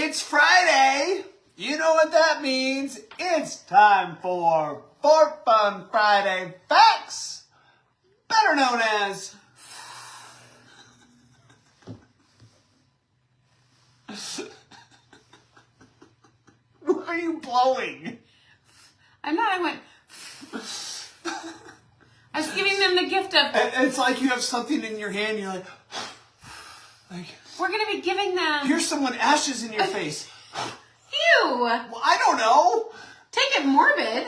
It's Friday. You know what that means. It's time for Fun Friday Facts, better known as... What are you blowing? I'm not. I went... I was giving them the gift of... It's like you have something in your hand, you're like... We're going to be giving them... Here's someone ashes in your face. Ew! Well, I don't know. Take it morbid. It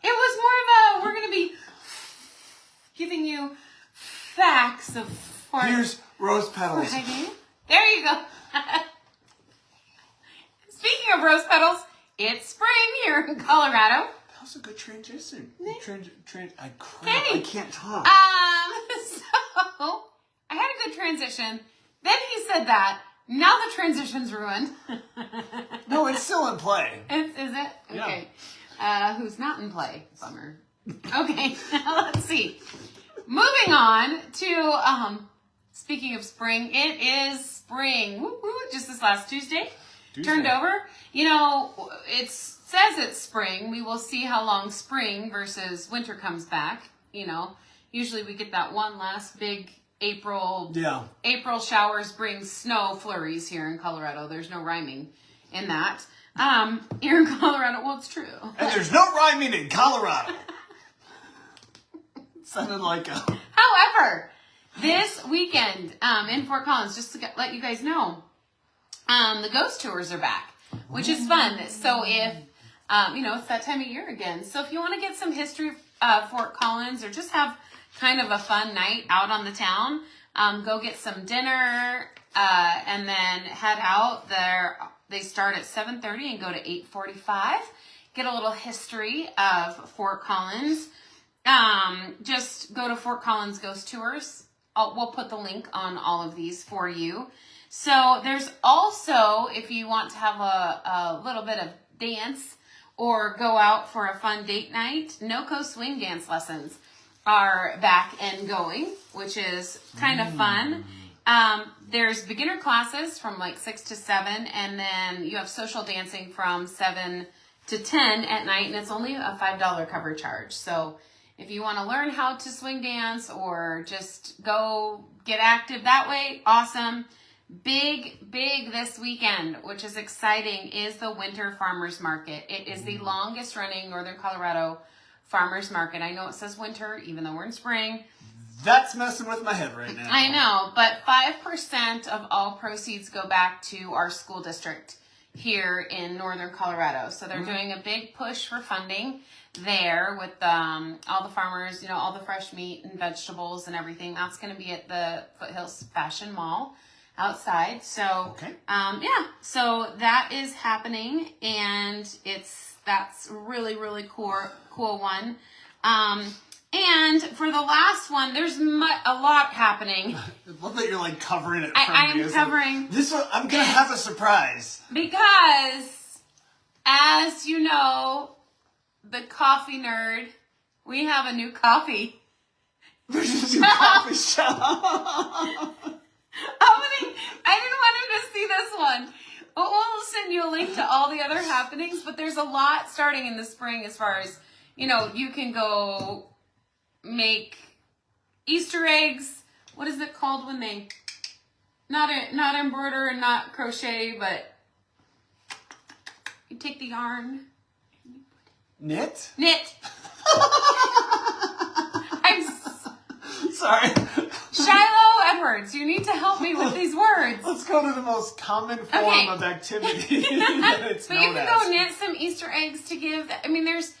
was more of a... We're going to be giving you facts of... Here's rose petals. Friday. There you go. Speaking of rose petals, it's spring here in Colorado. That was a good transition. I can't talk. So I had a good transition. Then he said that. Now the transition's ruined. No, it's still in play. Is it? Okay. Yeah. Who's not in play? Bummer. Okay, let's see. Moving on to, speaking of spring, it is spring. Woo woo, just this last Tuesday. Turned over. You know, it says it's spring. We will see how long spring versus winter comes back. You know, usually we get that one last big April showers bring snow flurries here in Colorado. There's no rhyming in that. Here in Colorado, well, it's true. And there's no rhyming in Colorado. Sounded like a... However, this weekend in Fort Collins, just to let you guys know, the ghost tours are back, which is fun. So if, it's that time of year again. So if you want to get some history of Fort Collins or just have kind of a fun night out on the town, go get some dinner and then head out there. They start at 7:30 and go to 8:45. Get a little history of Fort Collins. Just go to Fort Collins Ghost Tours. We'll put the link on all of these for you. So there's also, if you want to have a little bit of dance or go out for a fun date night, NoCo swing dance lessons are back and going, which is kind of fun. There's beginner classes from like 6 to 7, and then you have social dancing from 7 to 10 at night, and it's only a $5 cover charge. So if you want to learn how to swing dance or just go get active that way, awesome. Big this weekend, which is exciting, is the Winter Farmers Market. It is the longest running Northern Colorado farmers market. I know it says winter, even though we're in spring. That's messing with my head right now. I know, but 5% of all proceeds go back to our school district here in Northern Colorado. So they're doing a big push for funding there with all the farmers, all the fresh meat and vegetables and everything. That's going to be at the Foothills Fashion Mall outside. So, so that is happening, and that's really, really cool one. And for the last one, there's a lot happening. I love that you're like covering it. I am covering this one. I'm gonna have a surprise because, as you know, the coffee nerd, we have a new coffee. There's a new coffee shop. I didn't want him to see this one. But we'll send you a link to all the other happenings. But there's a lot starting in the spring as far as, you can go make Easter eggs. What is it called when they, not embroider and not crochet, but you take the yarn. Knit? I'm sorry. Shiloh Edwards, you need to help me with these words. Let's go to the most common form of activity that it's But you can go knit some Easter eggs to give. I mean, there's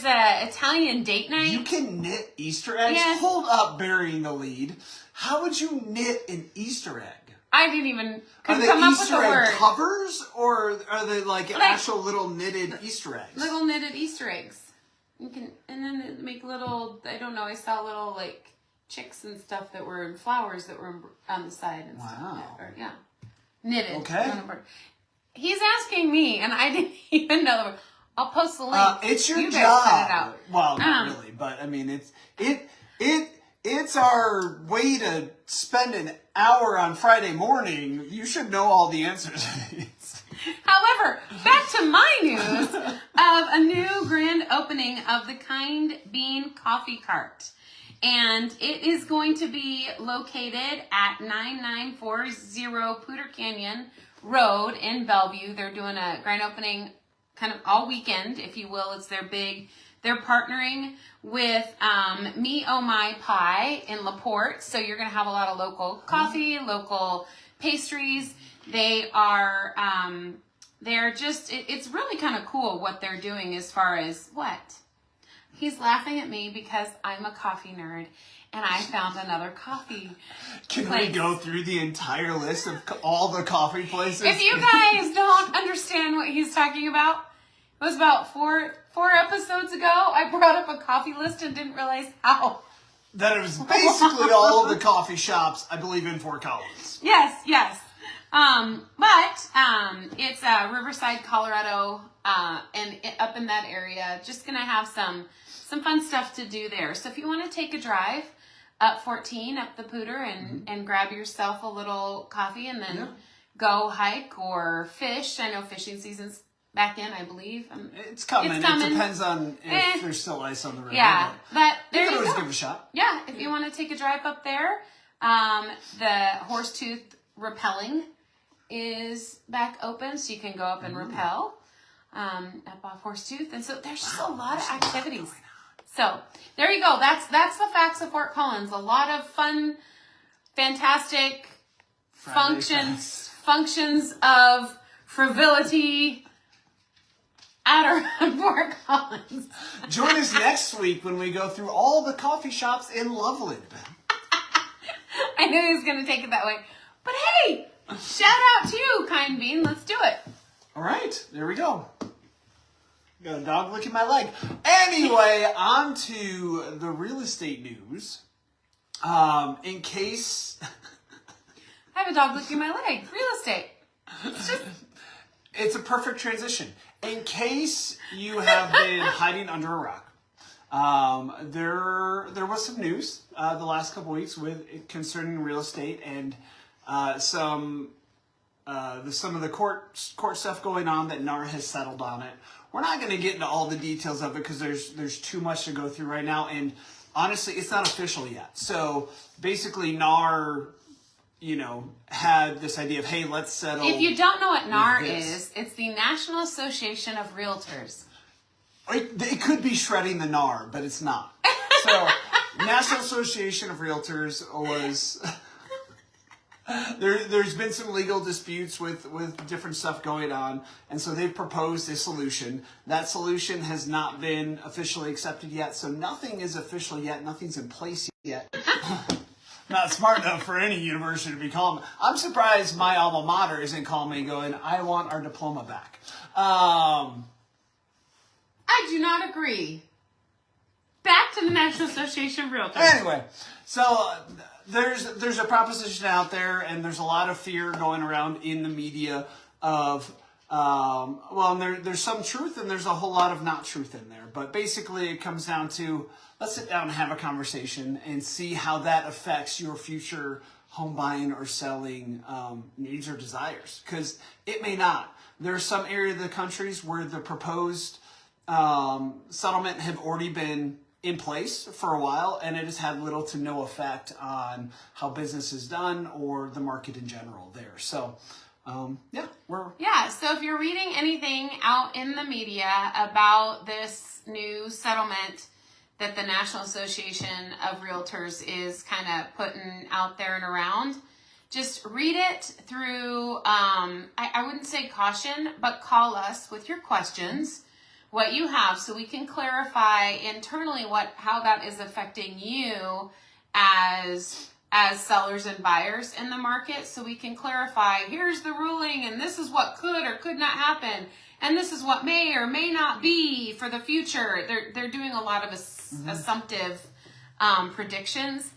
a Italian date night. You can knit Easter eggs? Yes. Hold up, burying the lead. How would you knit an Easter egg? I didn't even come up Easter with a word. Egg covers, or are they like actual little knitted Easter eggs? Little knitted Easter eggs. You can, and then make little. I don't know. I saw little like chicks and stuff that were in flowers that were on the side and stuff. Yeah, knitted. Okay. He's asking me, and I didn't even know the word. I'll post the link. It's your you job. guys send it out. Well, not really, but I mean, it it's our way to spend an hour on Friday morning, you should know all the answers to these. However, back to my news of a new grand opening of the Kind Bean Coffee Cart. And it is going to be located at 9940 Poudre Canyon Road in Bellevue. They're doing a grand opening kind of all weekend, if you will. It's their big, they're partnering with Me Oh My Pie in LaPorte. So you're going to have a lot of local coffee, local pastries. They are, they're just, it's really kind of cool what they're doing as far as what? He's laughing at me because I'm a coffee nerd and I found another coffee Can place. we go through the entire list of all the coffee places? If you guys don't understand what he's talking about, it was about four episodes ago. I brought up a coffee list and didn't realize how. That it was basically all of the coffee shops, I believe, in Fort Collins. Yes. But it's Riverside, Colorado, and up in that area. Just gonna have some fun stuff to do there. So if you want to take a drive up 14, up the Poudre, and grab yourself a little coffee, and then go hike or fish. I know fishing season's back in, I believe. It's coming. It's coming. It depends on if there's still ice on the river. Yeah, but You there can you always go. give it a shot. Yeah, if you want to take a drive up there, the Horsetooth Rappelling is back open, so you can go up and rappel up off Horsetooth. And so there's just a lot of activities. So there you go. That's the facts of Fort Collins. A lot of fun, fantastic functions of frivolity at Fort Collins. Join us next week when we go through all the coffee shops in Loveland. I knew he was going to take it that way. But hey, shout out to you, Kind Bean. Let's do it. All right, there we go. Got a dog licking my leg. Anyway, on to the real estate news. In case... I have a dog licking my leg. Real estate. It's a perfect transition. In case you have been hiding under a rock, there was some news the last couple weeks concerning real estate and some of the court stuff going on that NAR has settled on it. We're not going to get into all the details of it because there's too much to go through right now, and honestly, it's not official yet. So basically, NAR, had this idea of, hey, let's settle. If you don't know what NAR is, it's the National Association of Realtors. It could be shredding the NAR, but it's not. So, National Association of Realtors was... There's been some legal disputes with different stuff going on, and so they've proposed a solution. That solution has not been officially accepted yet, so nothing is official yet. Nothing's in place yet. Not smart enough for any university to be calling. I'm surprised my alma mater isn't calling me going, I want our diploma back. I do not agree. Back to the National Association of Realtors. Anyway, so there's a proposition out there, and there's a lot of fear going around in the media of, there's some truth and there's a whole lot of not truth in there. But basically it comes down to, let's sit down and have a conversation and see how that affects your future home buying or selling needs or desires. Because it may not. There are some areas of the countries where the proposed settlement have already been in place for a while, and it has had little to no effect on how business is done or the market in general there. So, so if you're reading anything out in the media about this new settlement that the National Association of Realtors is kind of putting out there and around, just read it through, I wouldn't say caution, but call us with your questions, what you have, so we can clarify internally how that is affecting you as sellers and buyers in the market, so we can clarify, here's the ruling, and this is what could or could not happen, and this is what may or may not be for the future. They're doing a lot of assumptive predictions.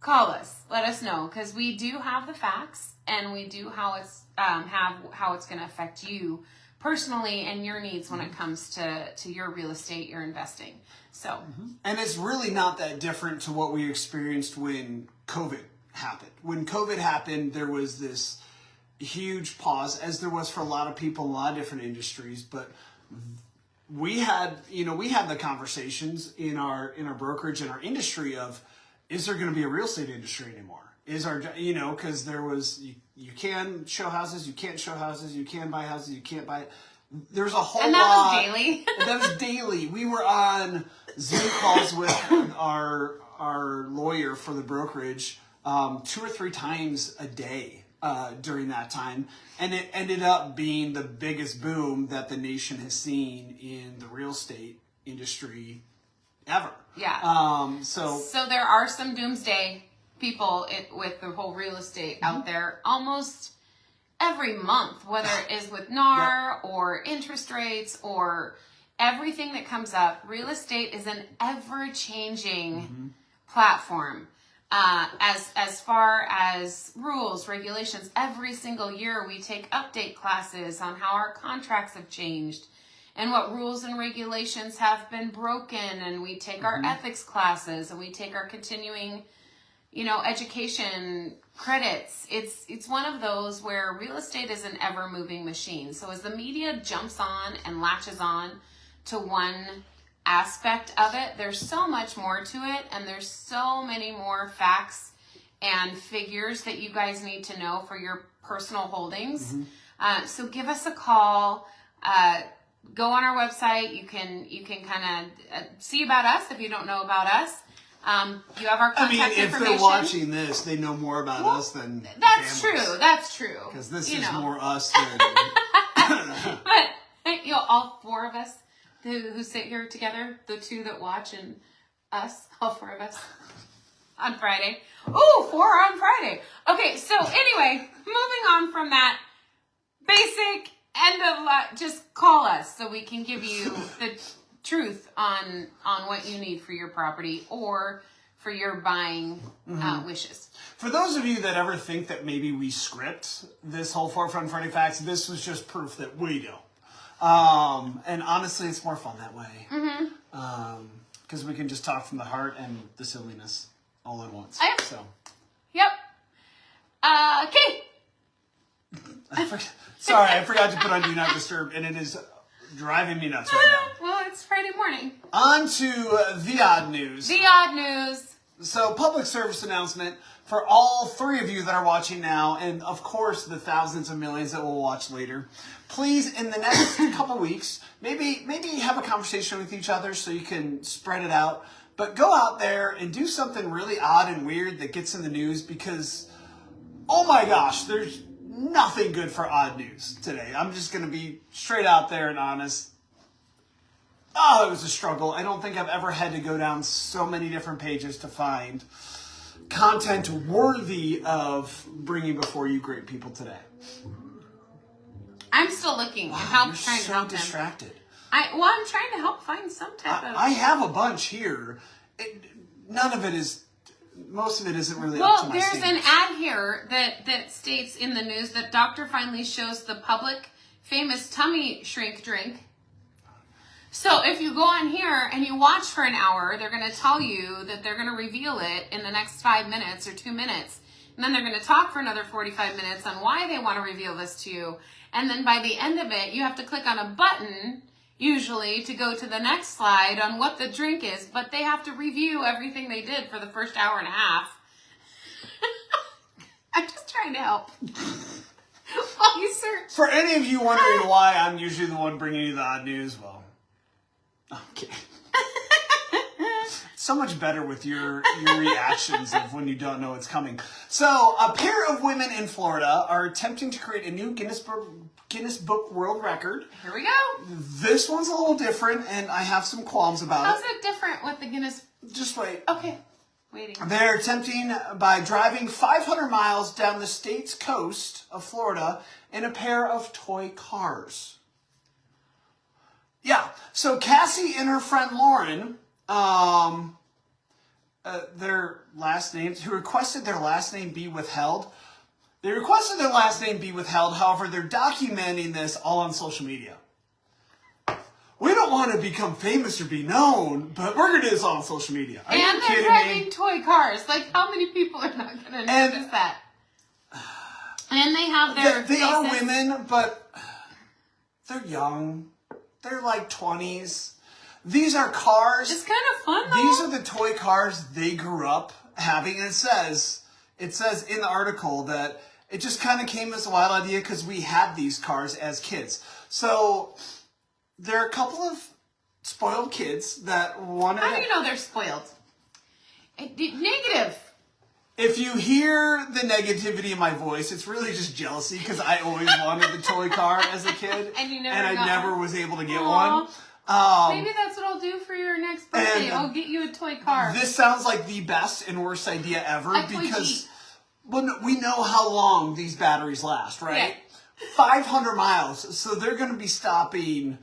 Call us, let us know, because we do have the facts, and we do how it's going to affect you personally and your needs when it comes to your real estate, your investing. So, and it's really not that different to what we experienced when COVID happened. When COVID happened, there was this huge pause, as there was for a lot of people in a lot of different industries, but we had the conversations in our brokerage and our industry of, is there going to be a real estate industry anymore? Because there was, you can show houses, you can't show houses, you can buy houses, you can't buy. There's a whole lot. And that was daily. That was daily. We were on Zoom calls with our lawyer for the brokerage 2 or 3 times a day during that time. And it ended up being the biggest boom that the nation has seen in the real estate industry ever. Yeah. So there are some doomsday people with the whole real estate out there almost every month, whether it is with NAR or interest rates or everything that comes up. Real estate is an ever-changing platform. As far as rules, regulations, every single year we take update classes on how our contracts have changed and what rules and regulations have been broken, and we take our ethics classes and we take our continuing education credits. It's one of those where real estate is an ever moving machine. So as the media jumps on and latches on to one aspect of it, there's so much more to it, and there's so many more facts and figures that you guys need to know for your personal holdings. So give us a call. Go on our website. You can kind of see about us if you don't know about us. You have our contact information. If they're watching this, they know more about us than That's families. true. That's true. Because this is more us than... But all 4 of us who sit here together, the 2 that watch and us, all 4 of us on Friday. Ooh, 4 on Friday. Okay, so anyway, moving on from that basic end of just call us so we can give you the truth on what you need for your property or for your buying wishes. For those of you that ever think that maybe we script this whole Forefront Friday Facts, this was just proof that we don't. And honestly, it's more fun that way. Because we can just talk from the heart and the silliness all at once. Yep. Okay. Sorry, I forgot to put on Do Not Disturb, and it is driving me nuts right now. Well, it's Friday morning. On to the odd news. The odd news. So, public service announcement for all 3 of you that are watching now, and of course the thousands of millions that will watch later. Please, in the next couple weeks, maybe have a conversation with each other so you can spread it out. But go out there and do something really odd and weird that gets in the news, because, oh my gosh, there's nothing good for odd news today. I'm just going to be straight out there and honest. Oh, it was a struggle. I don't think I've ever had to go down so many different pages to find content worthy of bringing before you great people today. I'm still looking. Wow, trying you're to so help him. distracted. I'm trying to help find some type of... I have a bunch here. Most of it isn't really up Well, to my there's standards. an ad here that states in the news that doctor finally shows the public famous tummy shrink drink. So if you go on here and you watch for an hour, they're going to tell you that they're going to reveal it in the next 5 minutes or 2 minutes. And then they're going to talk for another 45 minutes on why they want to reveal this to you. And then by the end of it, you have to click on a button, usually, to go to the next slide on what the drink is. But they have to review everything they did for the first hour and a half. I'm just trying to help. While you search. For any of you wondering why I'm usually the one bringing you the odd news, well, okay. So much better with your reactions of when you don't know it's coming. So, a pair of women in Florida are attempting to create a new Guinness Book World Record. Here we go. This one's a little different, and I have some qualms about How's it. it different with the Guinness? Just wait. Okay. Waiting. They're attempting by driving 500 miles down the state's coast of Florida in a pair of toy cars. Yeah, so Cassie and her friend Lauren, their last names, who requested their last name be withheld. They requested their last name be withheld. However, they're documenting this all on social media. We don't want to become famous or be known, but we're going to do this all on social media. Are you And they're kidding driving me? toy cars. Like, how many people are not going to notice that? And they have their They are faces. women, but they're young. They're like 20s. These are cars. It's kind of fun, though. These are the toy cars they grew up having. And it says in the article that it just kind of came as a wild idea because we had these cars as kids. So there are a couple of spoiled kids that wanted How do you know they're spoiled? Negative. If you hear the negativity in my voice, it's really just jealousy because I always wanted the toy car as a kid, And you never I got never one. was able to get Aw. one. Maybe that's what I'll do for your next birthday. and I'll get you a toy car. This sounds like the best and worst idea ever A toy because Jeep. we know how long these batteries last, right? Yeah. 500 miles. So they're going to be stopping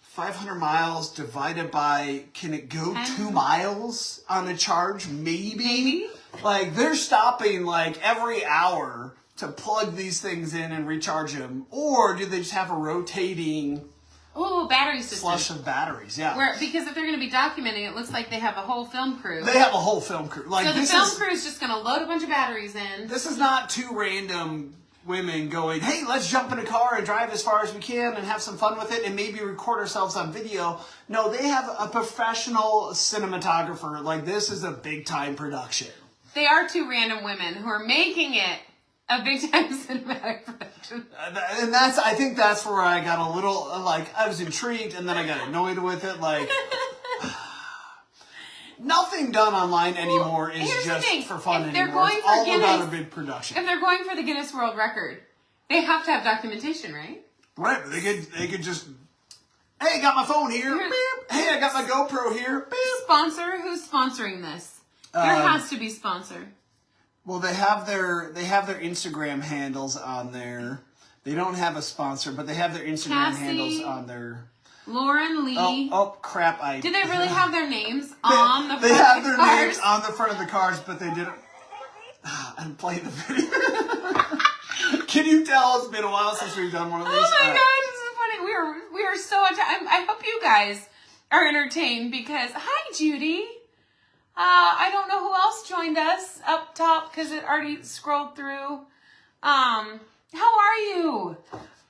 500 miles divided by, can it go 2 miles on a charge? Maybe. Like, they're stopping like every hour to plug these things in and recharge them. Or do they just have a rotating Ooh, battery system. flush of batteries? Yeah. Because if they're going to be documenting, it looks like they have a whole film crew. They have a whole film crew. Like, So the this film is, crew is just going to load a bunch of batteries in. this is not two random women going, hey, let's jump in a car and drive as far as we can and have some fun with it and maybe record ourselves on video. No, they have a professional cinematographer. Like, this is a big time production. They are two random women who are making it a big time cinematic production. And I think that's where I got a little, like, I was intrigued and then I got annoyed with it. Like, nothing done online anymore is here's the just thing. for fun If they're anymore. going It's for all Guinness- about a big production. If they're going for the Guinness World Record, they have to have documentation, right? Right, but they could just, hey, I got my phone here. Here's- Beep. Hey, I got my GoPro here. Beep. Sponsor? Who's sponsoring this? There has to be sponsor. Well, they have their Instagram handles on there. They don't have a sponsor, but they have their Instagram Cassie. handles on their. Lauren Lee. Oh crap! Do they really have their names on the front They have of the their cars? names on the front of the cars, but they didn't. I'm playing the video. Can you tell it's been a while since we've done one of these? Oh my gosh, this is funny. We are so much. I hope you guys are entertained because hi Judy. I don't know who else joined us up top because it already scrolled through. How are you?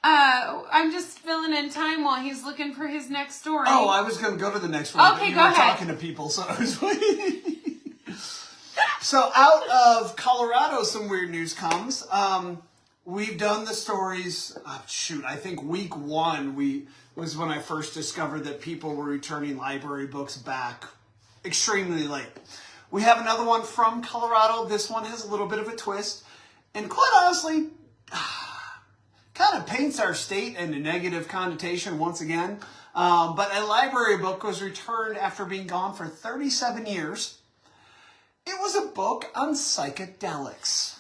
I'm just filling in time while he's looking for his next story. Oh, I was going to go to the next one. Okay, but you go were ahead. talking to people, so I was waiting. So out of Colorado, some weird news comes. We've done the stories. I think week 1 was when I first discovered that people were returning library books back extremely late. We have another one from Colorado. This one has a little bit of a twist, and quite honestly, kind of paints our state in a negative connotation once again. But a library book was returned after being gone for 37 years. It was a book on psychedelics.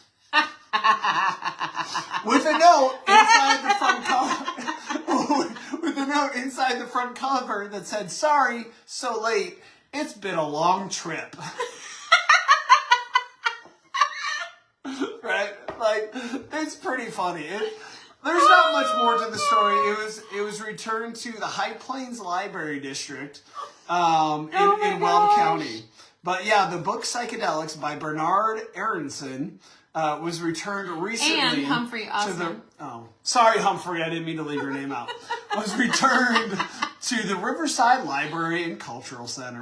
With a note inside the front cover. With a note inside the front cover that said, "Sorry, so late. It's been a long trip." Right? Like, it's pretty funny. There's not much more to the story. It was returned to the High Plains Library District in Weld County. But yeah, the book Psychedelics by Bernard Aronson was returned recently. And Humphrey to Osmond. Sorry, Humphrey, I didn't mean to leave your name out. Was returned to the Riverside Library and Cultural Center.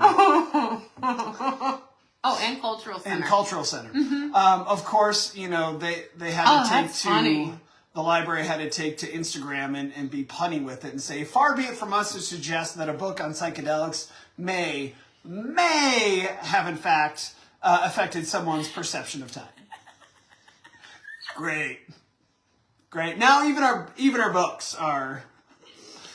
Oh, and Cultural Center. And Cultural Center. Of course, they had to take that's to funny. the library had to take to Instagram and be punny with it and say, "Far be it from us to suggest that a book on psychedelics may have in fact affected someone's perception of time." Great. Now even our books are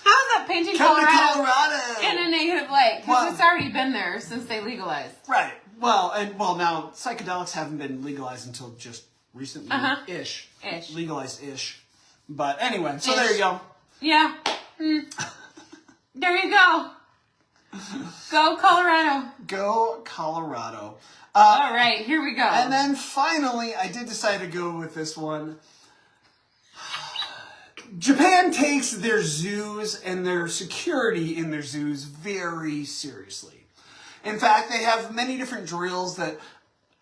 How's that painting coming to Colorado Colorado in a negative light? Because Well- it's already been there since they legalized. Right. Well, now psychedelics haven't been legalized until just recently ish. Legalized ish. But anyway, so there you go. Yeah. There you go. Go Colorado. Go Colorado. All right, here we go. And then finally, I did decide to go with this one. Japan takes their zoos and their security in their zoos very seriously. In fact, they have many different drills that,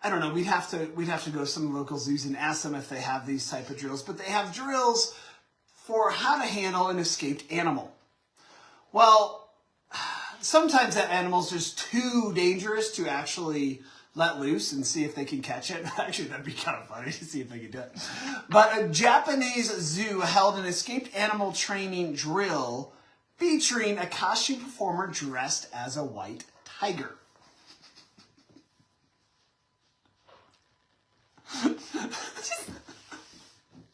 I don't know, we'd have to go to some local zoos and ask them if they have these type of drills, but they have drills for how to handle an escaped animal. Well, sometimes that animal's just too dangerous to actually let loose and see if they can catch it. Actually, that'd be kind of funny to see if they can do it. But a Japanese zoo held an escaped animal training drill featuring a costume performer dressed as a white tiger.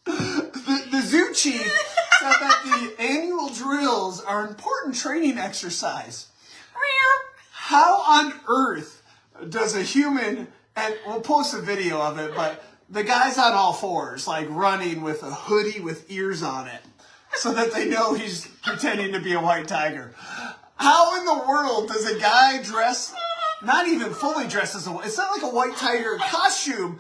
The zoo chief said that the annual drills are an important training exercise. How on earth does a human, and we'll post a video of it, but the guy's on all fours, like running with a hoodie with ears on it, so that they know he's pretending to be a white tiger. How in the world does a guy dress, not even fully dressed as it's not like a white tiger costume,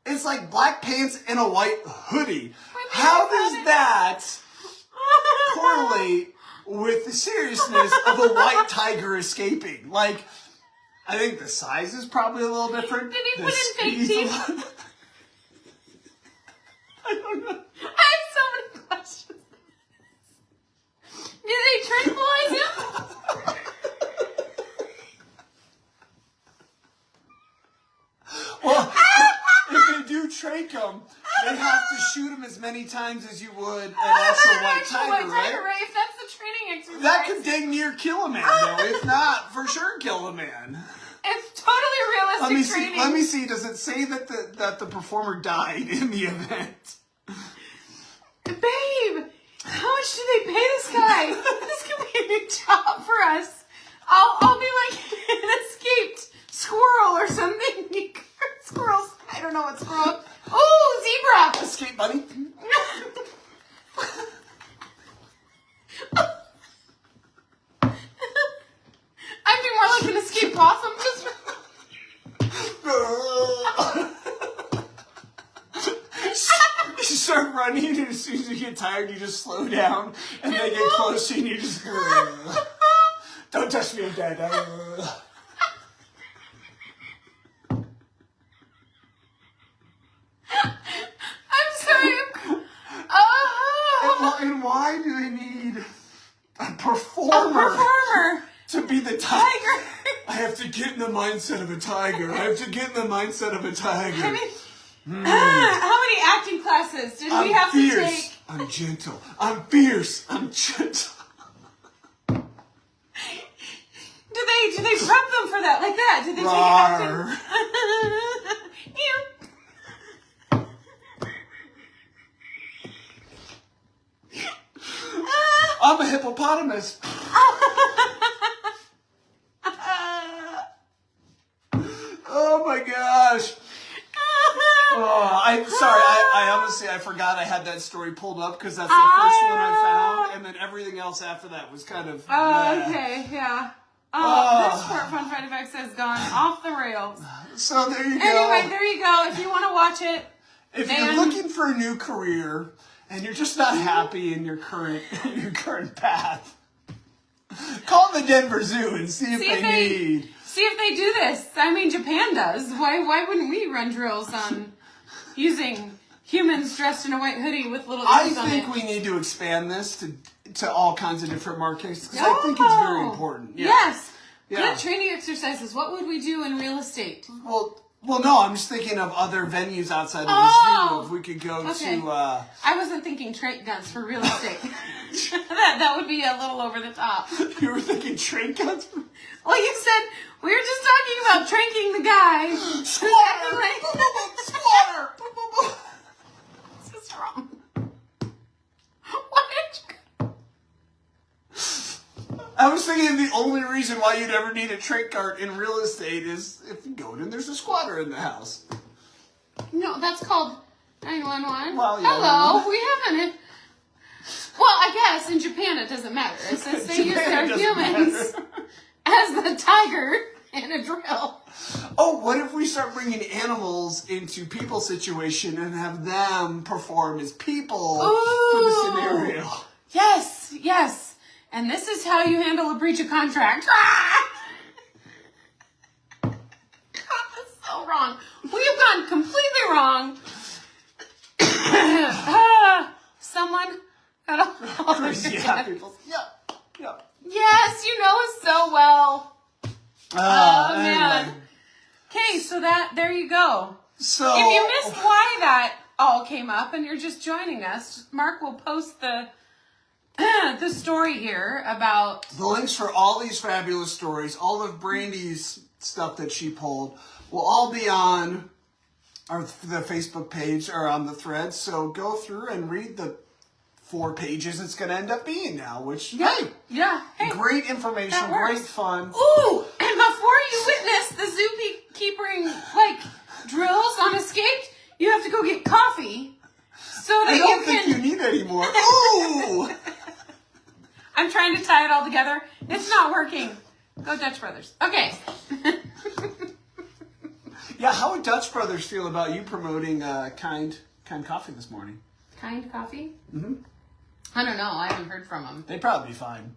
it's like black pants and a white hoodie. How does that correlate with the seriousness of a white tiger escaping? Like, I think the size is probably a little different. Did he put in fake teeth? I don't know. I have so many questions. Did they tranquilize him? Well, if they do trank him, they have to shoot him as many times as you would an actual white tiger, right? If that's the training exercise. That could dang near kill a man, though. If not, for sure kill a man. It's totally realistic training. Let me see. Does it say that the performer died in the event? Babe, how much do they pay this guy? This could be a new job for us. I'll be like an escaped squirrel or something. Squirrels. I don't know what squirrel. Oh, zebra. Escape bunny. I'd be more like an escaped possum. Just. You start running, and as soon as you get tired, you just slow down, and they get closer, and you just don't touch me, I'm dead. I'm sorry. And why do they need a performer to be the tiger? I have to get in the mindset of a tiger. I mean, how many acting classes did we have to take? I'm gentle. I'm fierce. I'm gentle. Do they prep them for that like that? Did they take acting? I'm a hippopotamus. Oh my gosh. Oh, I'm sorry. I honestly, I forgot I had that story pulled up because that's the first one I found, and then everything else after that was kind of. Okay, yeah. This Fort Fun Friday Facts has gone off the rails. So there you go. Anyway, there you go. If you want to watch it, if you're looking for a new career and you're just not happy in your current path, call the Denver Zoo and see if they do this. I mean, Japan does. Why wouldn't we run drills on using humans dressed in a white hoodie with little ears on it? I think we need to expand this to all kinds of different markets because I think it's very important. Yeah. Yes. Yeah. Good training exercises. What would we do in real estate? Well, no, I'm just thinking of other venues outside of the zoo. If we could go to... I wasn't thinking trank guns for real estate. that would be a little over the top. You were thinking trank guns? Well, you said we were just talking about tranking the guy. Squatter! Squatter! This is wrong. Why did you... I was thinking the only reason why you'd ever need a trank cart in real estate is if you go in and there's a squatter in the house. No, that's called 911. Well, yeah, hello, we haven't... Well, I guess in Japan it doesn't matter. Since they use their humans as the tiger in a drill. Oh, what if we start bringing animals into people situation and have them perform as people for the scenario? Yes, yes. And this is how you handle a breach of contract. Ah! God, that's so wrong. We have gone completely wrong. Someone got all Yeah, people. Yeah. Yes, you know us so well. Oh, man. Anyway. Okay, so there you go. So If you missed why that all came up and you're just joining us, Mark will post the story here about the links for all these fabulous stories, all of Brandy's stuff that she pulled, will all be on the Facebook page or on the thread. So go through and read the 4 pages it's going to end up being now, which, hey, great information, that works. great fun. Ooh, and before you witness the zookeepering drills on a skate, you have to go get coffee so that I don't you think can. you need any more. Ooh! I'm trying to tie it all together. It's not working. Go Dutch Brothers. Okay. Yeah, how would Dutch Brothers feel about you promoting Kind Coffee this morning? Kind Coffee? Mm-hmm. I don't know. I haven't heard from them. They'd probably be fine.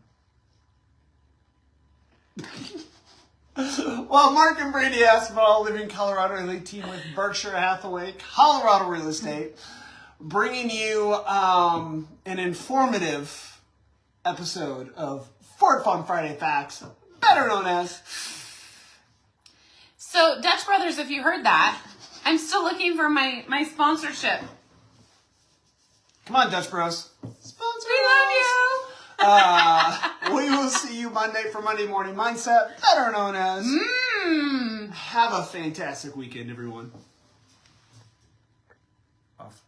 Well, Mark and Brady asked about all living Colorado elite team with Berkshire Hathaway, Colorado Real Estate, bringing you an informative episode of Ford Fun Friday Facts, better known as. So, Dutch Brothers, if you heard that, I'm still looking for my sponsorship. Come on, Dutch Bros. Sponsor We love you. We will see you Monday for Monday Morning Mindset, better known as. Have a fantastic weekend, everyone. Off.